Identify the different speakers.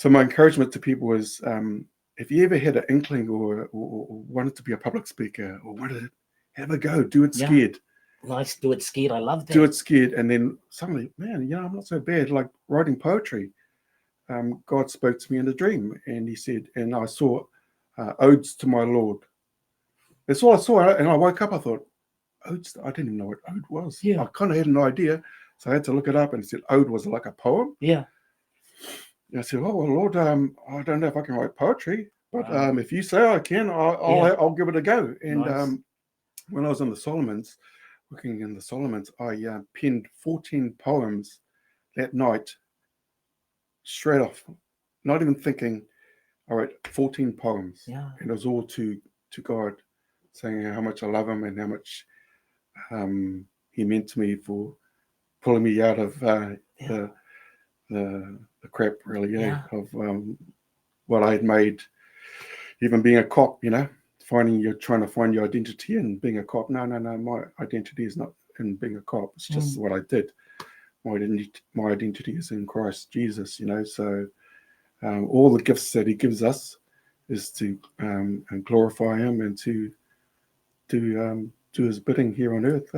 Speaker 1: So my encouragement to people is, if you ever had an inkling or wanted to be a public speaker or wanted to have a go, do it scared.
Speaker 2: Nice, do it scared. I love that.
Speaker 1: Do it scared, and then suddenly, man, I'm not so bad. Like writing poetry. God spoke to me in a dream, and He said, and I saw odes to my Lord. That's all I saw, and I woke up. I thought, odes. I didn't even know what ode was.
Speaker 2: Yeah.
Speaker 1: I kind of had an idea, so I had to look it up, and it said ode was like a poem.
Speaker 2: Yeah.
Speaker 1: And I said, oh well, Lord, I don't know if I can write poetry, but
Speaker 2: Wow.
Speaker 1: if you say I can, I'll give it a go. And
Speaker 2: Nice.
Speaker 1: when I was in the Solomons, working in the Solomons, I penned 14 poems that night, straight off, not even thinking. I wrote 14 poems,
Speaker 2: Yeah.
Speaker 1: and it was all to God, saying how much I love Him and how much He meant to me for pulling me out of the crap, really, of what I had made. Even being a cop, trying to find your identity in being a cop. No, my identity is not in being a cop. It's just what I did. My identity is in Christ Jesus, so all the gifts that He gives us is to glorify Him and to do His bidding here on earth,